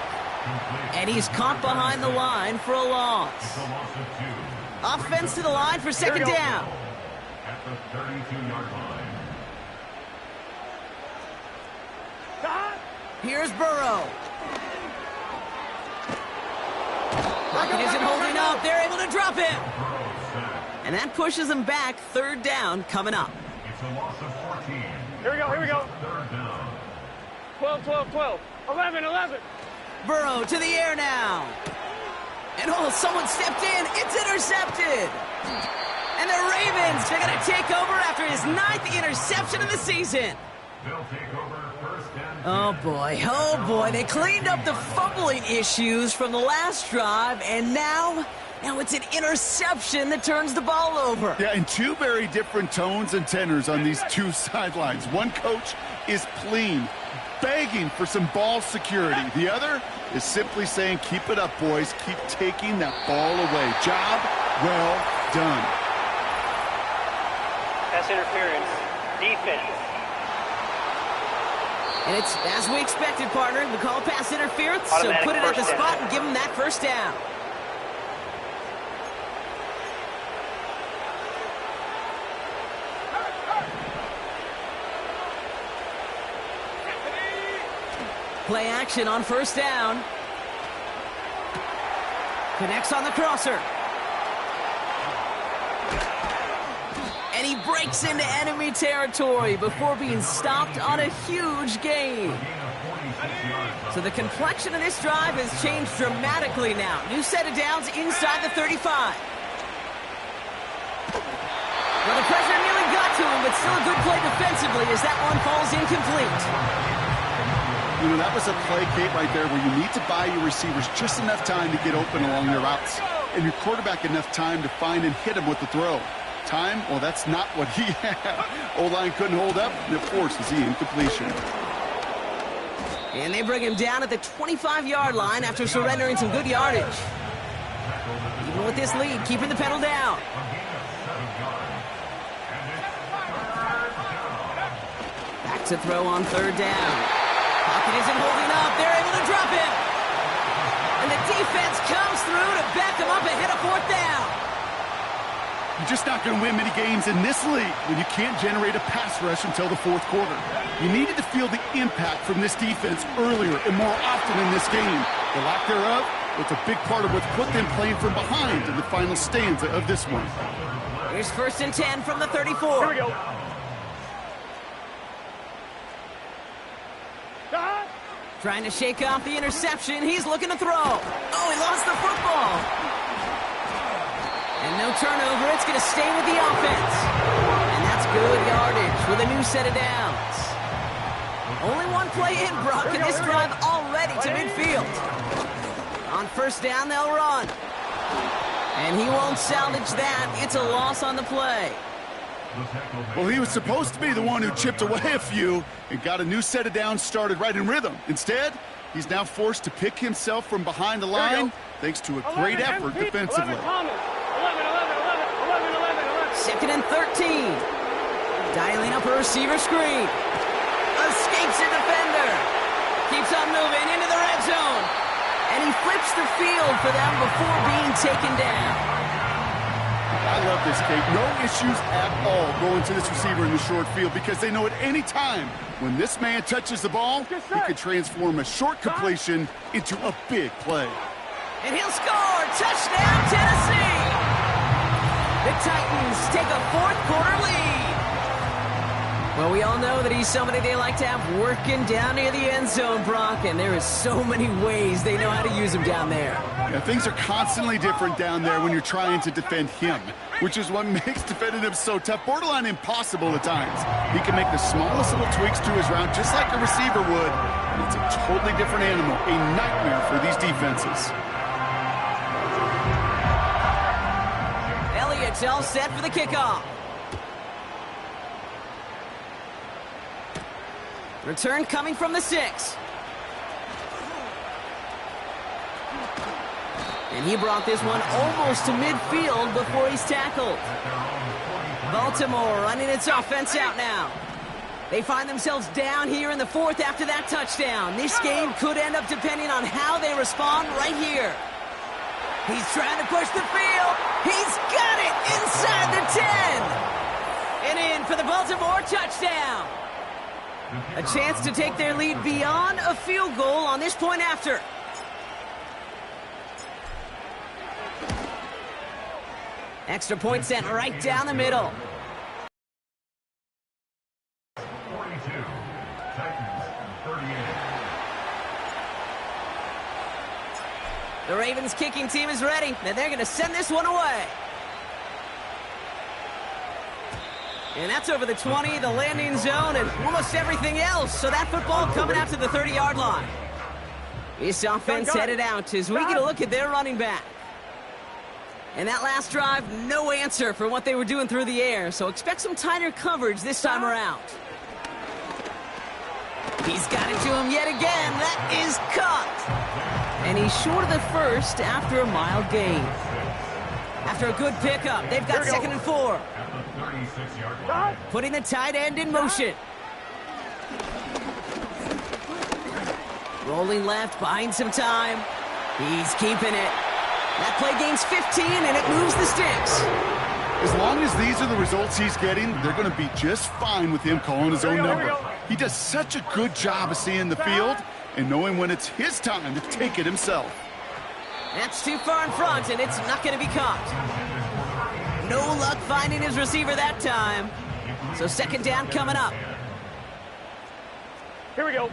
And he's caught behind the line for a loss. Offense to the line for second down. At the 32-yard line. Here's Burrow. Pocket isn't holding up. They're able to drop him. And that pushes them back. Third down coming up. It's a loss of 14. Here we go. Third down. 12. 11. Burrow to the air now. And someone stepped in. It's intercepted. And the Ravens are going to take over after his 9th interception of the season. They'll take over first and 10. Oh boy. They cleaned up the fumbling issues from the last drive, and now it's an interception that turns the ball over. Yeah, and two very different tones and tenors on these two sidelines. One coach is pleading, begging for some ball security. The other is simply saying, keep it up, boys. Keep taking that ball away. Job well done. Pass interference. Defense. And it's as we expected, partner. We call pass interference, so put it at the spot and give them that first down. Play action on first down. Connects on the crosser. And he breaks into enemy territory before being stopped on a huge gain. So the complexion of this drive has changed dramatically now. New set of downs inside the 35. Well, the pressure nearly got to him, but still a good play defensively as that one falls incomplete. You know, that was a play, Kate, right there where you need to buy your receivers just enough time to get open along their routes. And your quarterback enough time to find and hit him with the throw. Time? Well, that's not what he had. O-line couldn't hold up, and it forces the incompletion. And they bring him down at the 25-yard line after surrendering some good yardage. Even with this lead, keeping the pedal down. Back to throw on third down. Pocket isn't holding up. They're able to drop him. And And the defense comes through to back them up ahead of fourth down. You're just not going to win many games in this league when you can't generate a pass rush until the fourth quarter. You needed to feel the impact from this defense earlier and more often in this game. The lack thereof was a big part of what's put them playing from behind in the final stanza of this one. Here's 1st and 10 from the 34. Here we go. Trying to shake off the interception. He's looking to throw. Oh, he lost the football. And no turnover. It's going to stay with the offense. And that's good yardage with a new set of downs. Only one play in, Brock, and this drive already to midfield. On 1st down, they'll run. And he won't salvage that. It's a loss on the play. Well, he was supposed to be the one who chipped away a few and got a new set of downs started right in rhythm. Instead, he's now forced to pick himself from behind the line thanks to a great effort defensively. 2nd and 13. Dialing up a receiver screen. Escapes a defender. Keeps on moving into the red zone. And he flips the field for them before being taken down. I love this, Kate. No issues at all going to this receiver in the short field because they know at any time when this man touches the ball, he could transform a short completion into a big play. And he'll score! Touchdown, Tennessee! The Titans take a fourth-quarter lead. Well, we all know that he's somebody they like to have working down near the end zone, Brock, and there is so many ways they know how to use him down there. Yeah, things are constantly different down there when you're trying to defend him, which is what makes defending him so tough, borderline impossible at times. He can make the smallest little tweaks to his route just like a receiver would, and it's a totally different animal, a nightmare for these defenses. Elliott's all set for the kickoff. Return coming from the 6. And he brought this one almost to midfield before he's tackled. Baltimore running its offense out now. They find themselves down here in the 4th after that touchdown. This game could end up depending on how they respond right here. He's trying to push the field. He's got it inside the 10. And in for the Baltimore touchdown. A chance to take their lead beyond a field goal on this point after. Extra point sent right down the middle. 42, Titans 38. The Ravens kicking team is ready, and they're going to send this one away. And that's over the 20, the landing zone, and almost everything else. So that football coming out to the 30-yard line. This offense headed out as we get a look at their running back. And that last drive, no answer for what they were doing through the air. So expect some tighter coverage this time around. He's got it to him yet again. That is caught. And he's short of the first after a mild gain. After a good pickup, they've got 2nd and 4. Putting the tight end in motion. Rolling left, buying some time. He's keeping it. That play gains 15, and it moves the sticks. As long as these are the results he's getting, they're going to be just fine with him calling his own number. He does such a good job of seeing the field and knowing when it's his time to take it himself. That's too far in front, and it's not going to be caught. No luck finding his receiver that time. So 2nd down coming up. Here we go.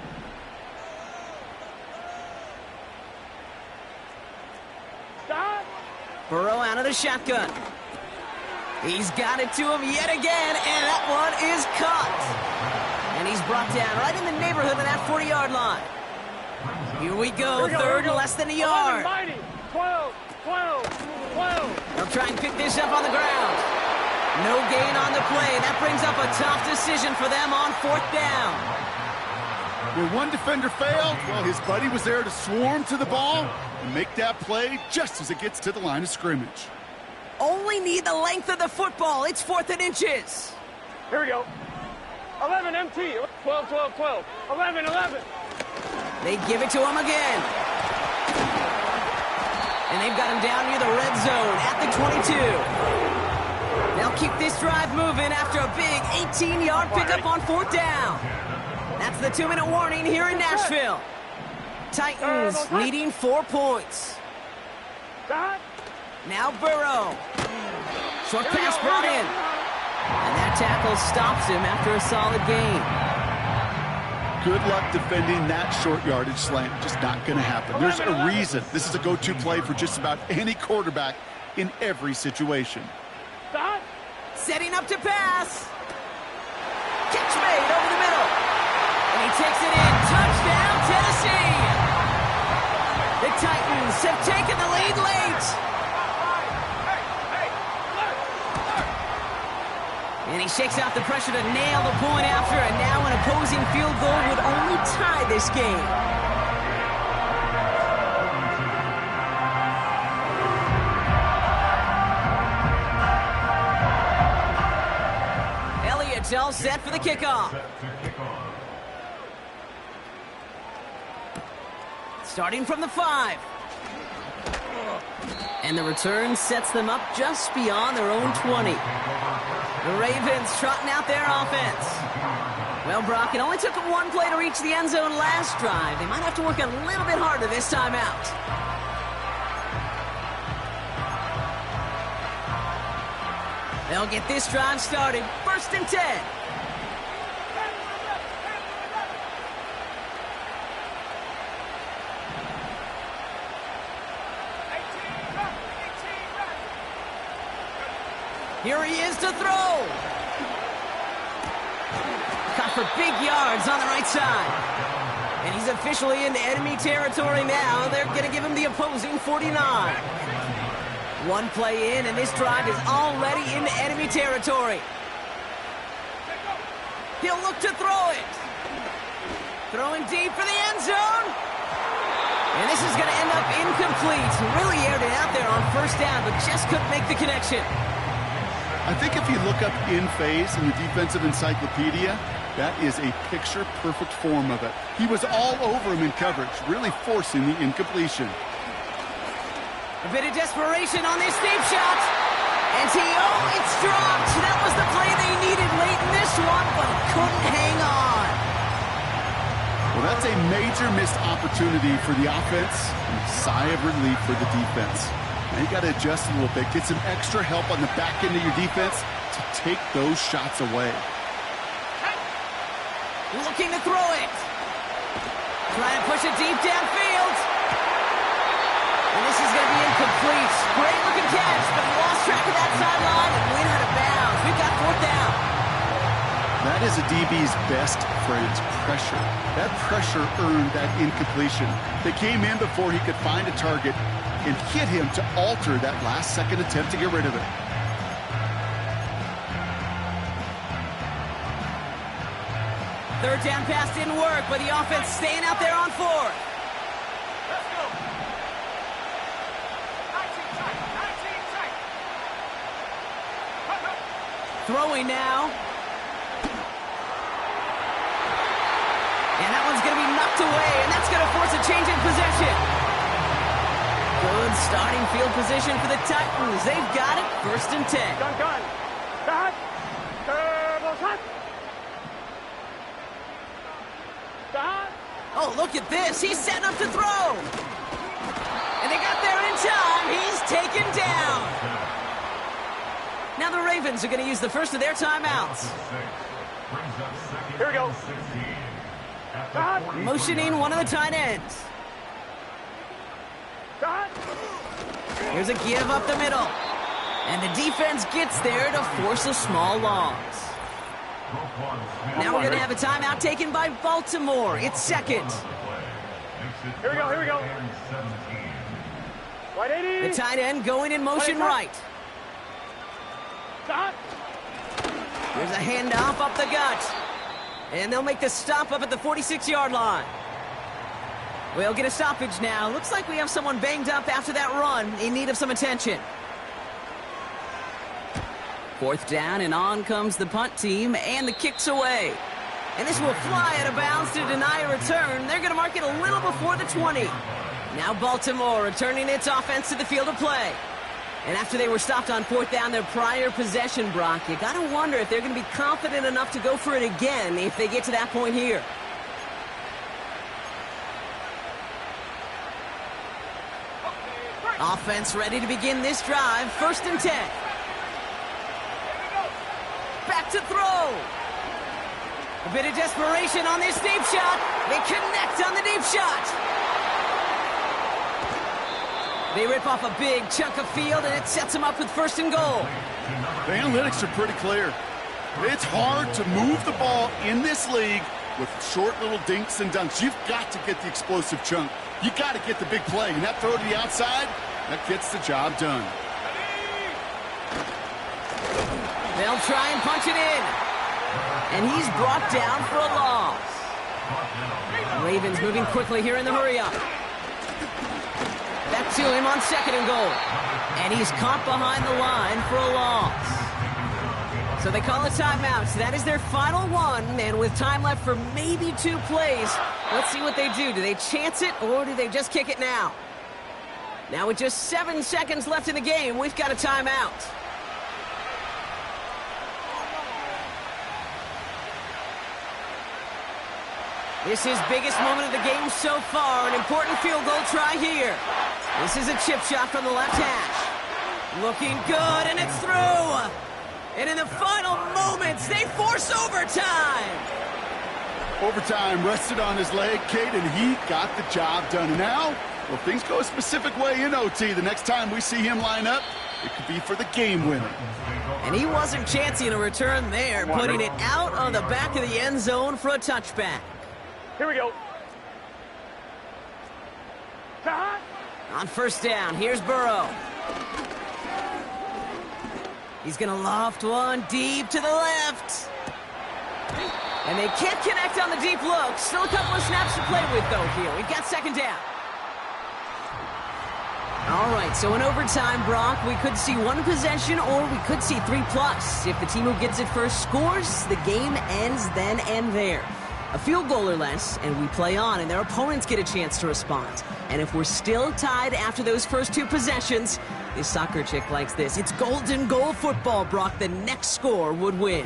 Stop. Burrow out of the shotgun. He's got it to him yet again, and that one is caught. And he's brought down right in the neighborhood of that 40-yard line. Here we go, 3rd and less than a yard. 11, 12, 12. They'll try and pick this up on the ground. No gain on the play. That brings up a tough decision for them on 4th down. Where one defender failed, well, his buddy was there to swarm to the ball and make that play just as it gets to the line of scrimmage. Only need the length of the football. It's 4th and inches. Here we go. 11 MT. 12, 12, 12. 11, 11. They give it to him again. And they've got him down near the red zone at the 22. They'll keep this drive moving after a big 18-yard pickup on 4th down. That's the 2-minute warning here in Nashville. Titans needing 4 points. Now Burrow. Short pass brought in. And that tackle stops him after a solid gain. Good luck defending that short yardage slant. Just not going to happen. There's a reason this is a go-to play for just about any quarterback in every situation. Setting up to pass. Catch made over the middle. And he takes it in. Touchdown, Tennessee. The Titans have taken the lead late. And he shakes out the pressure to nail the point after, and now an opposing field goal would only tie this game. Elliott's all set for the kickoff. Starting from the 5. And the return sets them up just beyond their own 20. The Ravens trotting out their offense. Well, Brock, it only took them 1 play to reach the end zone last drive. They might have to work a little bit harder this time out. They'll get this drive started. 1st and 10. Here he is to throw. Caught for big yards on the right side. And he's officially into enemy territory now. They're going to give him the opposing 49. 1 play in, and this drive is already into enemy territory. He'll look to throw it. Throwing deep for the end zone. And this is going to end up incomplete. Really aired it out there on 1st down, but just couldn't make the connection. I think if you look up in phase in the defensive encyclopedia, that is a picture-perfect form of it. He was all over him in coverage, really forcing the incompletion. A bit of desperation on this deep shot. And it's dropped. That was the play they needed late in this one, but couldn't hang on. Well, that's a major missed opportunity for the offense and a sigh of relief for the defense. Now you got to adjust a little bit, get some extra help on the back end of your defense to take those shots away. Looking to throw it. Trying to push it deep downfield. And this is going to be incomplete. Great looking catch, but he lost track of that sideline and went out of bounds. We've got 4th down. That is a DB's best friend, pressure. That pressure earned that incompletion. They came in before he could find a target and hit him to alter that last-second attempt to get rid of it. Third down pass didn't work, but the offense staying out there on 4th. Let's go. 19 tight. Throwing now. And that one's going to be knocked away, and that's going to force a change in possession. Good starting field position for the Titans. They've got it. 1st and 10. Gun. Cut. Turbo cut. Cut. Oh, look at this. He's setting up to throw. And they got there in time. He's taken down. Now the Ravens are going to use the first of their timeouts. Here we go. Motioning one of the tight ends. Here's a give up the middle. And the defense gets there to force a small loss. Now we're going to have a timeout taken by Baltimore. It's 2nd. Here we go. Right 80. The tight end going in motion right. Stop. Here's a handoff up the gut. And they'll make the stop up at the 46-yard line. We'll get a stoppage now. Looks like we have someone banged up after that run in need of some attention. 4th down, and on comes the punt team, and the kick's away. And this will fly out of bounds to deny a return. They're going to mark it a little before the 20. Now Baltimore returning its offense to the field of play. And after they were stopped on 4th down their prior possession, Brock, you got to wonder if they're going to be confident enough to go for it again if they get to that point here. Offense ready to begin this drive. 1st and 10. Back to throw. A bit of desperation on this deep shot. They connect on the deep shot. They rip off a big chunk of field, and it sets them up with 1st and goal. The analytics are pretty clear. It's hard to move the ball in this league with short little dinks and dunks. You've got to get the explosive chunk. You got to get the big play, and that throw to the outside, that gets the job done. They'll try and punch it in. And he's brought down for a loss. Ravens moving quickly here in the hurry-up. Back to him on 2nd and goal. And he's caught behind the line for a loss. So they call a timeout. So that is their final one. And with time left for maybe 2 plays, let's see what they do. Do they chance it or do they just kick it now? Now with just 7 seconds left in the game, we've got a timeout. This is biggest moment of the game so far. An important field goal try here. This is a chip shot from the left hash. Looking good, and it's through. And in the final moments, they force overtime. Overtime rested on his leg, Kate, and he got the job done. And now, well, things go a specific way in OT. The next time we see him line up, it could be for the game winner. And he wasn't chancing a return there, putting it out on the back of the end zone for a touchback. Here we go. On 1st down, here's Burrow. He's going to loft one deep to the left. And they can't connect on the deep look. Still a couple of snaps to play with, though, here. We've got 2nd down. All right, so in overtime, Brock, we could see 1 possession or we could see 3+. If the team who gets it first scores, the game ends then and there. A field goal or less, and we play on, and their opponents get a chance to respond. And if we're still tied after those first 2 possessions, this soccer chick likes this. It's golden goal football, Brock. The next score would win.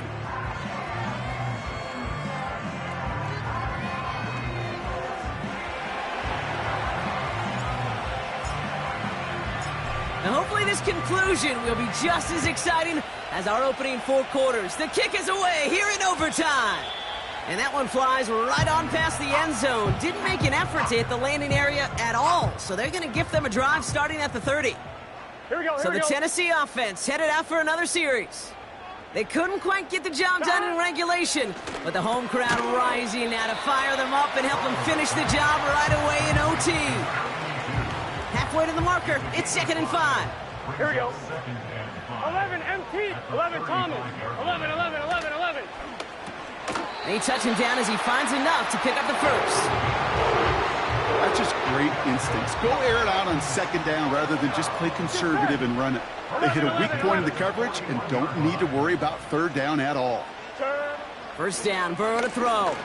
Now hopefully this conclusion will be just as exciting as our opening 4 quarters. The kick is away here in overtime. And that one flies right on past the end zone. Didn't make an effort to hit the landing area at all. So they're going to gift them a drive starting at the 30. Here we go. So the Tennessee offense headed out for another series. They couldn't quite get the job done in regulation, but the home crowd rising now to fire them up and help them finish the job right away in OT. Halfway to the marker, it's 2nd and 5. Here we go. 11 MT, 11 Thomas, 11, 11, 11, 11. They touch him down as he finds enough to pick up the first. That's just great instincts. Go air it out on 2nd down rather than just play conservative and run it. They hit a weak point in the coverage and don't need to worry about 3rd down at all. 1st down, Burrow to throw.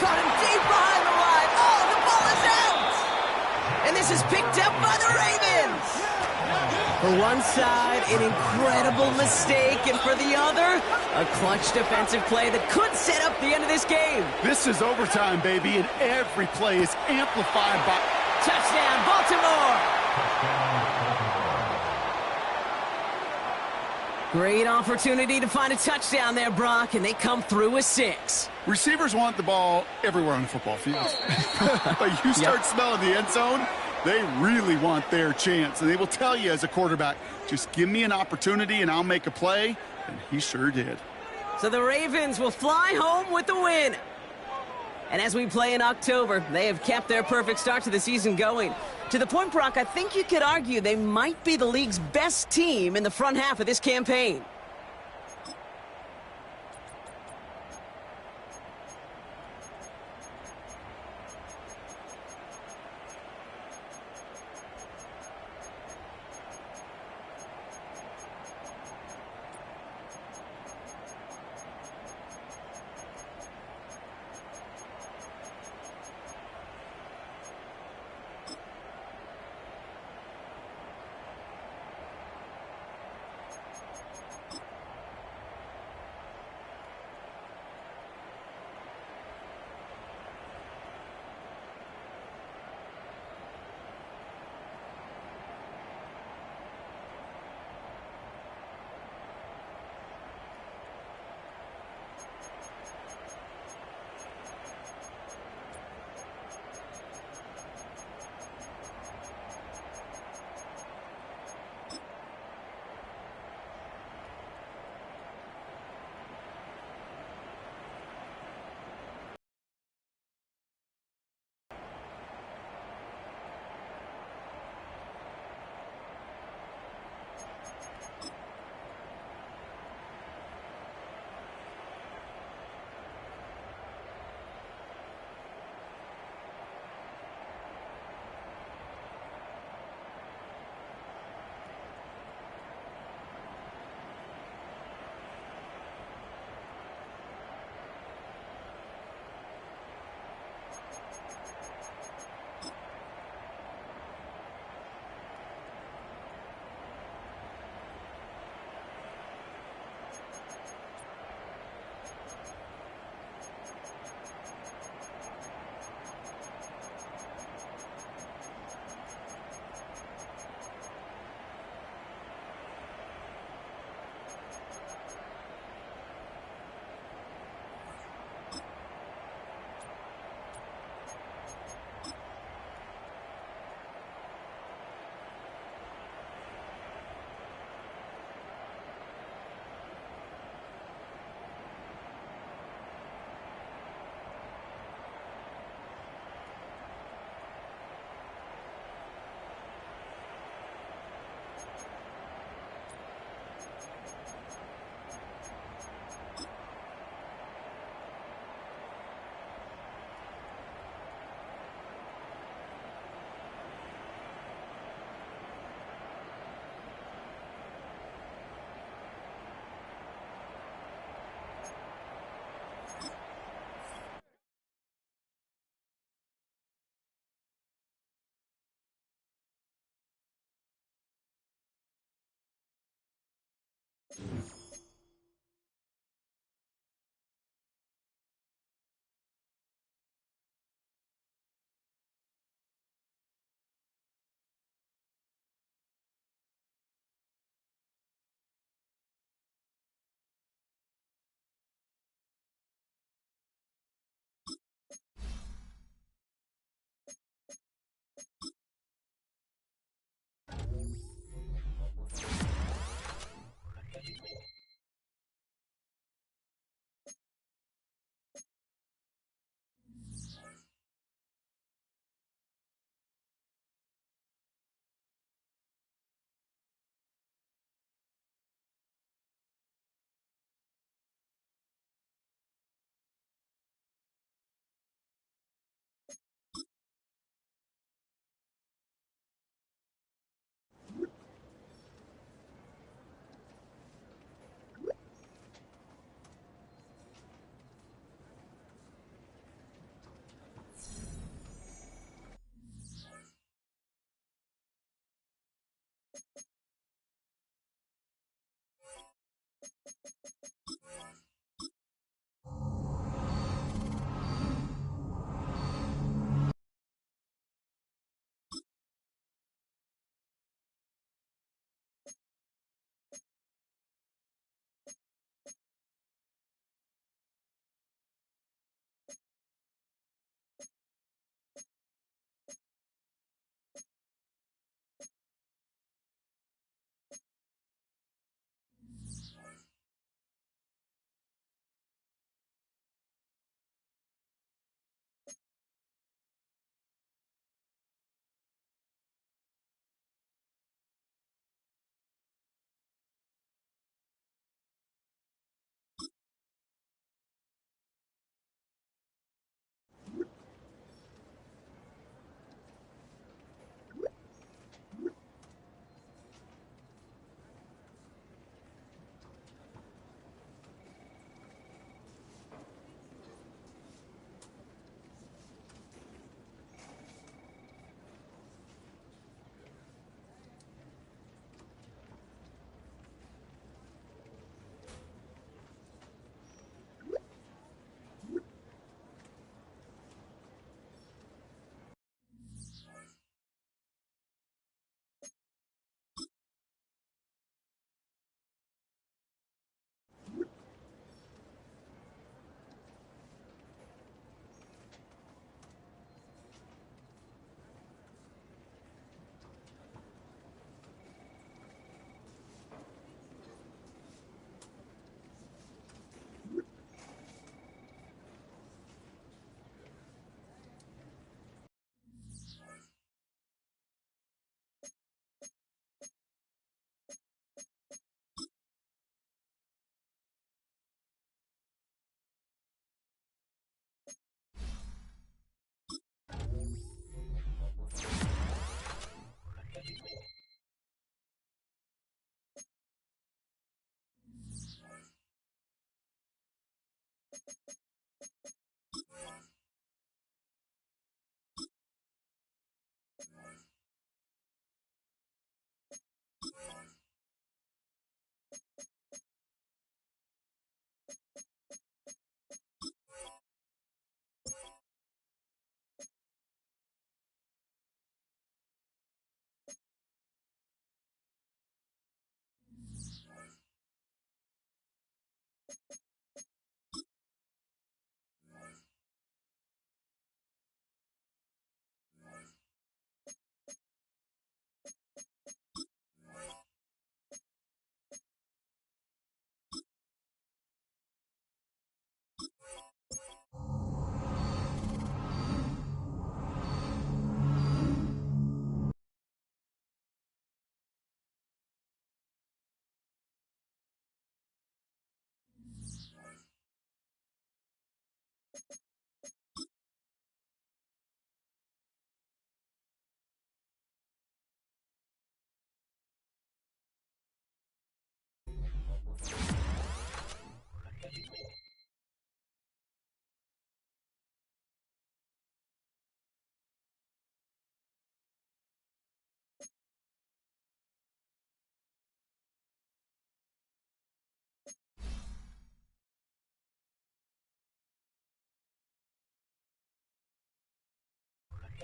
Caught him deep behind the line. Oh, the ball is out! And this is picked up by the Ravens. For one side, an incredible mistake, and for the other, a clutch defensive play that could set up the end of this game. This is overtime, baby, and every play is amplified by... Touchdown, Baltimore! Great opportunity to find a touchdown there, Brock, and they come through with 6. Receivers want the ball everywhere on the football field. But you start smelling the end zone, they really want their chance. And they will tell you as a quarterback, just give me an opportunity and I'll make a play. And he sure did. So the Ravens will fly home with the win. And as we play in October, they have kept their perfect start to the season going. To the point, Brock, I think you could argue they might be the league's best team in the front half of this campaign.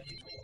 You